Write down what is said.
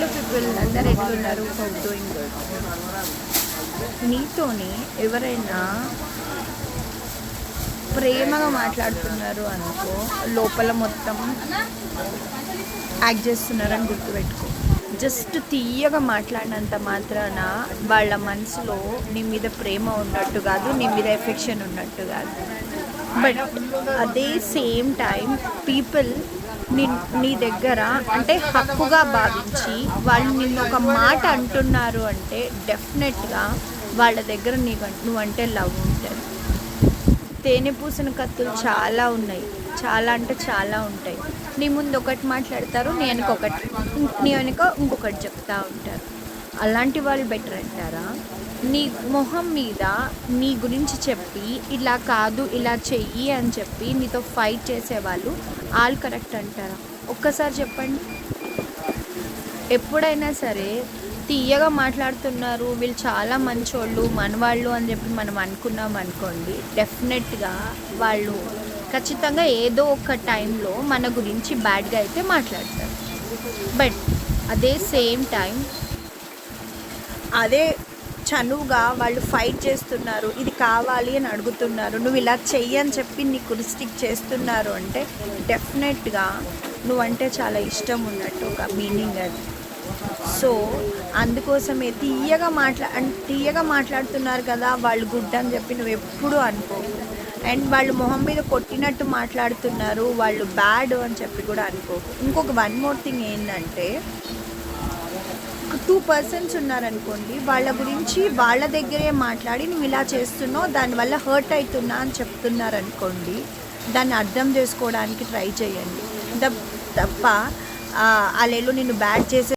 Hello people, అందరు ఎట్లున్నారు? How doing good. నీతోని ఎవరైనా ప్రేమగా మాట్లాడుతున్నారు అనుకో, లోపల మొత్తం యాక్ట్ చేస్తున్నారని గుర్తుపెట్టుకో. జస్ట్ తీయగా మాట్లాడినంత మాత్రాన వాళ్ళ మనసులో నీ మీద ప్రేమ ఉన్నట్టు కాదు, నీ మీద ఎఫెక్షన్ ఉన్నట్టు కాదు. బట్ అదే సేమ్ టైం పీపుల్ నీ దగ్గర అంటే హక్కుగా భావించి వాళ్ళు నిన్ను ఒక మాట అంటున్నారు అంటే డెఫినెట్గా వాళ్ళ దగ్గర నువ్వంటే లవ్ ఉంటుంది. తేనె పూసిన కత్తులు చాలా ఉన్నాయి, చాలా అంటే చాలా ఉంటాయి. నీ ముందు ఒకటి మాట్లాడతారు, నీ వెనక ఇంకొకటి చెప్తూ ఉంటారు. అలాంటి వాళ్ళు బెటర్ అంటారా? నీ మొహం మీద నీ గురించి చెప్పి ఇలా కాదు ఇలా చెయ్యి అని చెప్పి నీతో ఫైట్ చేసేవాళ్ళు ఆల్ కరెక్ట్ అంటారా? ఒక్కసారి చెప్పండి. ఎప్పుడైనా సరే తీయగా మాట్లాడుతున్నారు, వీళ్ళు చాలా మంచోళ్ళు మనవాళ్ళు అని చెప్పి మనం అనుకున్నాం అనుకోండి, డెఫినెట్గా వాళ్ళు ఖచ్చితంగా ఏదో ఒక టైంలో మన గురించి బ్యాడ్గా అయితే మాట్లాడతారు. బట్ అదే సేమ్ టైం అదే చనువుగా వాళ్ళు ఫైట్ చేస్తున్నారు, ఇది కావాలి అని అడుగుతున్నారు, నువ్వు ఇలా చెయ్యి అని చెప్పి నీకు రిస్ట్రిక్ట్ చేస్తున్నారు అంటే డెఫినెట్గా నువ్వంటే చాలా ఇష్టం ఉన్నట్టు ఒక మీనింగ్ అది. సో అందుకోసమే తీయగా మాట్లాడుతున్నారు కదా వాళ్ళు గుడ్ అని చెప్పి నువ్వు ఎప్పుడూ అనుకో. అండ్ వాళ్ళు మొహం మీద కొట్టినట్టు మాట్లాడుతున్నారు వాళ్ళు బ్యాడ్ అని చెప్పి కూడా అనుకో. ఇంకొక వన్ మోర్ థింగ్ ఏంటంటే, 2 persons ఉన్నారనుకోండి, వాళ్ళ గురించి వాళ్ళ దగ్గరే మాట్లాడి నువ్వు ఇలా చేస్తున్నావు దానివల్ల హర్ట్ అవుతున్నా అని చెప్తున్నారనుకోండి, దాన్ని అర్థం చేసుకోవడానికి ట్రై చేయండి. తప్ప వాళ్ళేళ్ళు నిన్ను బ్యాడ్ చేసే